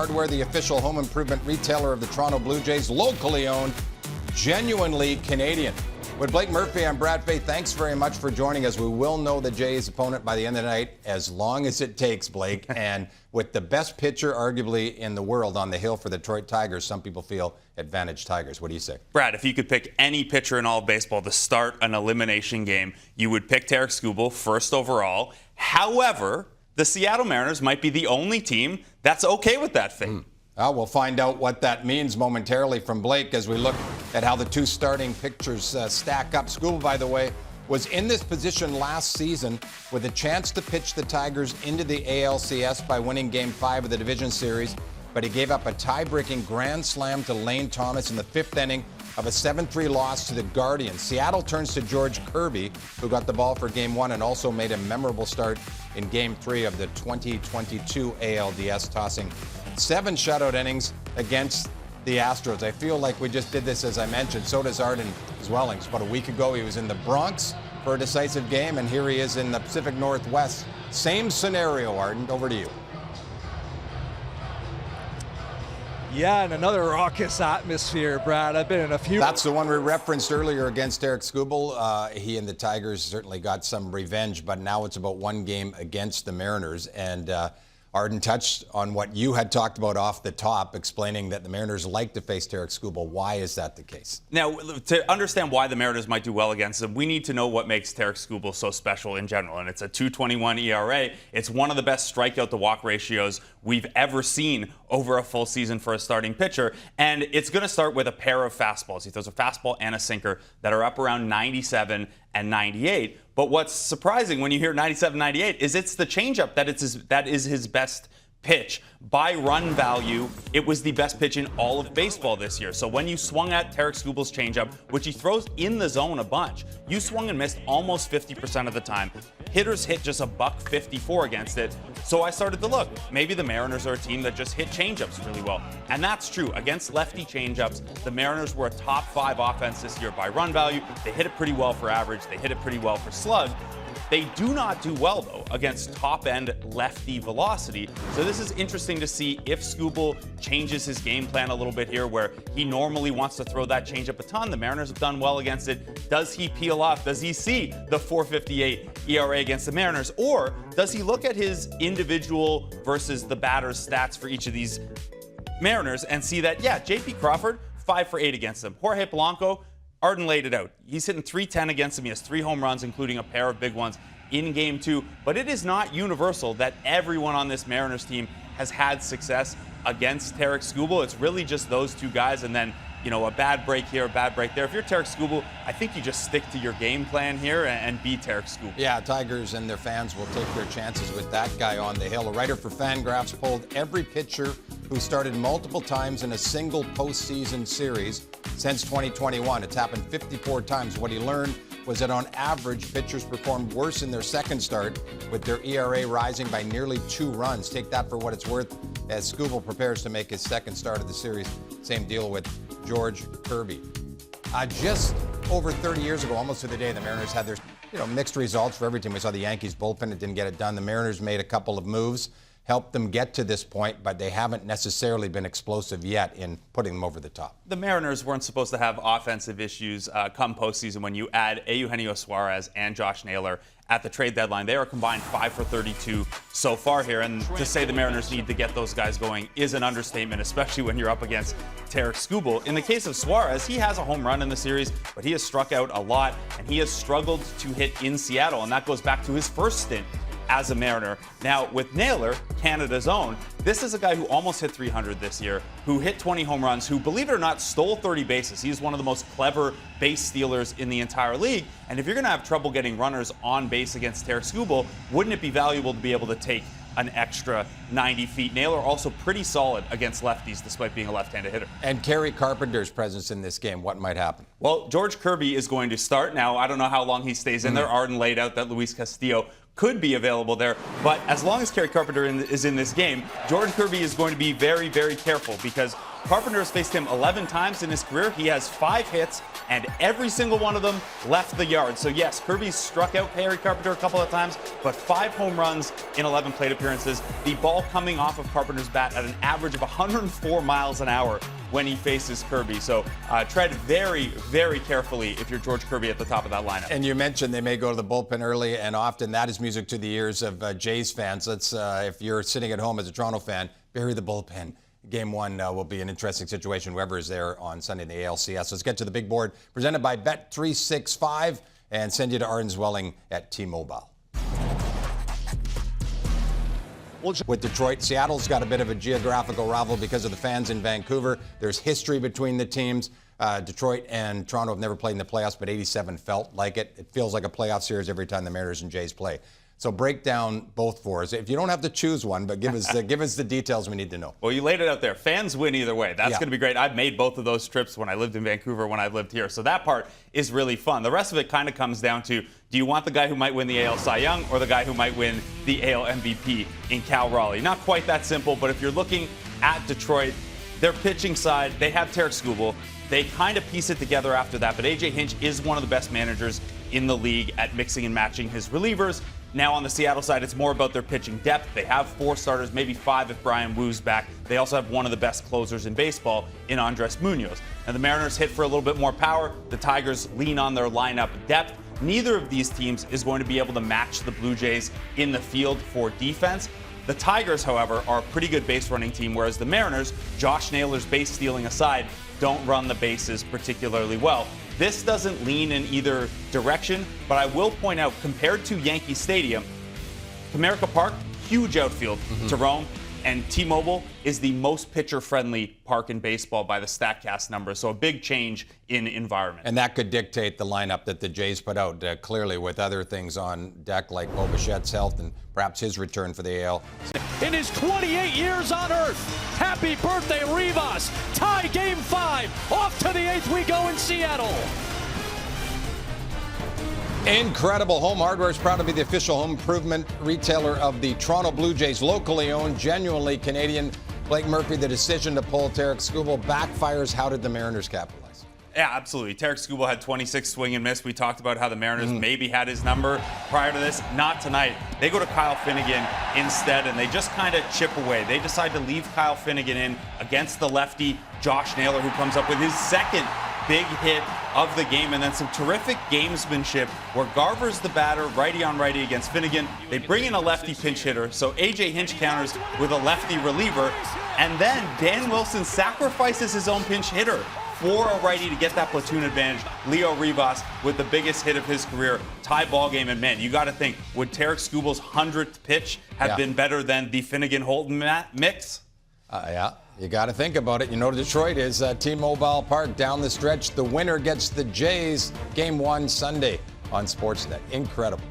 Hardware, the official home improvement retailer of the Toronto Blue Jays, locally owned, genuinely Canadian. With Blake Murphy, I'm Brad Fay. Thanks very much for joining us. We will know the Jays' opponent by the end of the night, as long as it takes, Blake. And with the best pitcher, arguably, in the world on the hill for the Detroit Tigers, some people feel advantage Tigers. What do you say? Brad, if you could pick any pitcher in all of baseball to start an elimination game, you would pick Tarik Skubal first overall. However, the Seattle Mariners might be the only team that's okay with that fate. We'll find out what that means momentarily from Blake as we look at how the two starting pitchers stack up. Skubal, by the way, was in this position last season with a chance to pitch the Tigers into the ALCS by winning Game 5 of the Division Series, but he gave up a tie-breaking grand slam to Lane Thomas in the fifth inning of a 7-3 loss to the Guardians. Seattle turns to George Kirby, who got the ball for Game 1 and also made a memorable start in Game 3 of the 2022 ALDS, tossing 7 shutout innings against the Astros. I feel like we just did this, as I mentioned. So does Arden Zwellings. About a week ago, he was in the Bronx for a decisive game, and here he is in the Pacific Northwest. Same scenario, Arden. Over to you. Yeah, and another raucous atmosphere, Brad. I've been in a few. That's the one we referenced earlier against Tarik Skubal. He and the Tigers certainly got some revenge, but now it's about one game against the Mariners. And Arden touched on what you had talked about off the top, explaining that the Mariners like to face Tarik Skubal. Why is that the case? Now, to understand why the Mariners might do well against them, we need to know what makes Tarik Skubal so special in general. And it's a 2.21 ERA. It's one of the best strikeout-to-walk ratios we've ever seen over a full season for a starting pitcher. And it's going to start with a pair of fastballs. He throws a fastball and a sinker that are up around 97 and 98. But what's surprising when you hear 97, 98 is it's the changeup that is his best pitch. By run value, it was the best pitch in all of baseball this year. So when you swung at Tarik Skubal's changeup, which he throws in the zone a bunch, you swung and missed almost 50% of the time. Hitters hit just a $154 against it. So I started to look. Maybe the Mariners are a team that just hit changeups really well. And that's true. Against lefty changeups, the Mariners were a top 5 offense this year by run value. They hit it pretty well for average. They hit it pretty well for slug. They do not do well, though, against top-end lefty velocity. So this is interesting to see if Skubal changes his game plan a little bit here, where he normally wants to throw that changeup a ton. The Mariners have done well against it. Does he peel off? Does he see the 4.58 ERA against the Mariners? Or does he look at his individual versus the batter's stats for each of these Mariners and see that, yeah, J.P. Crawford, 5 for 8 against them. Jorge Polanco, Arden laid it out. He's hitting .310 against him. He has 3 home runs, including a pair of big ones in Game 2. But it is not universal that everyone on this Mariners team has had success against Tarik Skubal. It's really just those two guys, and then, you know, a bad break here, a bad break there. If you're Tarik Skubal, I think you just stick to your game plan here and be Tarik Skubal. Yeah, Tigers and their fans will take their chances with that guy on the hill. A writer for Fangraphs polled every pitcher who started multiple times in a single postseason series since 2021. It's happened 54 times. What he learned was that on average, pitchers performed worse in their second start, with their ERA rising by nearly 2 runs. Take that for what it's worth as Skubal prepares to make his second start of the series. Same deal with George Kirby. Just over 30 years ago, almost to the day, the Mariners had their mixed results for every team. We saw the Yankees bullpen, it didn't get it done. The Mariners made a couple of moves, helped them get to this point, but they haven't necessarily been explosive yet in putting them over the top. The Mariners weren't supposed to have offensive issues come postseason when you add Eugenio Suarez and Josh Naylor at the trade deadline. They are combined 5 for 32 so far here, and to say the Mariners need to get those guys going is an understatement, especially when you're up against Tarik Skubal. In the case of Suarez, he has a home run in the series, but he has struck out a lot, and he has struggled to hit in Seattle, and that goes back to his first stint as a Mariner. Now, with Naylor, Canada's own, this is a guy who almost hit 300 this year, who hit 20 home runs, who, believe it or not, stole 30 bases. He's one of the most clever base stealers in the entire league. And if you're going to have trouble getting runners on base against Tarik Skubal, wouldn't it be valuable to be able to take an extra 90 feet? Naylor also pretty solid against lefties, despite being a left-handed hitter. And Kerry Carpenter's presence in this game, what might happen? Well, George Kirby is going to start. Now, I don't know how long he stays in there. Arden laid out that Luis Castillo could be available there. But as long as Kerry Carpenter is in this game, Jordan Kirby is going to be very, very careful because Carpenter has faced him 11 times in his career. He has 5 hits, and every single one of them left the yard. So yes, Kirby's struck out Kerry Carpenter a couple of times, but 5 home runs in 11 plate appearances. The ball coming off of Carpenter's bat at an average of 104 miles an hour when he faces Kirby. So tread very, very carefully if you're George Kirby at the top of that lineup. And you mentioned they may go to the bullpen early, and often that is music to the ears of Jays fans. If you're sitting at home as a Toronto fan, bury the bullpen. Game 1 will be an interesting situation, whoever is there on Sunday in the ALCS. Let's get to the big board presented by Bet365 and send you to Arden's Welling at T-Mobile. With Detroit, Seattle's got a bit of a geographical rival because of the fans in Vancouver. There's history between the teams. Detroit and Toronto have never played in the playoffs, but 87 felt like it. It feels like a playoff series every time the Mariners and Jays play. So break down both for us. If you don't have to choose one, but give us the details we need to know. Well, you laid it out there. Fans win either way. That's going to be great. I've made both of those trips when I lived in Vancouver, when I lived here. So that part is really fun. The rest of it kind of comes down to, do you want the guy who might win the AL Cy Young or the guy who might win the AL MVP in Cal Raleigh? Not quite that simple, but if you're looking at Detroit, their pitching side, they have Tarik Skubal. They kind of piece it together after that, but A.J. Hinch is one of the best managers in the league at mixing and matching his relievers. Now on the Seattle side, it's more about their pitching depth. They have 4 starters, maybe 5 if Brian Woo's back. They also have one of the best closers in baseball in Andres Munoz. And the Mariners hit for a little bit more power. The Tigers lean on their lineup depth. Neither of these teams is going to be able to match the Blue Jays in the field for defense. The Tigers, however, are a pretty good base running team, whereas the Mariners, Josh Naylor's base stealing aside, don't run the bases particularly well. This doesn't lean in either direction, but I will point out, compared to Yankee Stadium, Comerica Park, huge outfield to roam, and T-Mobile is the most pitcher-friendly park in baseball by the StatCast numbers, so a big change in environment. And that could dictate the lineup that the Jays put out, clearly with other things on deck like Bo Bichette's health and perhaps his return for the AL. In his 28 years on Earth, happy birthday, Rivas. Tie Game 5. Off to the 8th we go in Seattle. Incredible. Home Hardware is proud to be the official home improvement retailer of the Toronto Blue Jays, locally owned, genuinely Canadian. Blake Murphy, the decision to pull Tarik Skubal backfires. How did the Mariners capitalize? Yeah, absolutely. Tarik Skubal had 26 swing and miss. We talked about how the Mariners maybe had his number prior to this. Not tonight. They go to Kyle Finnegan instead, and they just kind of chip away. They decide to leave Kyle Finnegan in against the lefty Josh Naylor, who comes up with his second big hit of the game, and then some terrific gamesmanship where Garver's the batter, righty on righty against Finnegan. They bring in a lefty pinch hitter, so A.J. Hinch counters with a lefty reliever, and then Dan Wilson sacrifices his own pinch hitter for a righty to get that platoon advantage. Leo Rivas with the biggest hit of his career, tie ball game, and man, you got to think, would Tarik Skubal's 100th pitch have been better than the Finnegan-Holton mix? Yeah, you got to think about it. You know, Detroit is T-Mobile Park down the stretch. The winner gets the Jays. Game 1 Sunday on Sportsnet. Incredible.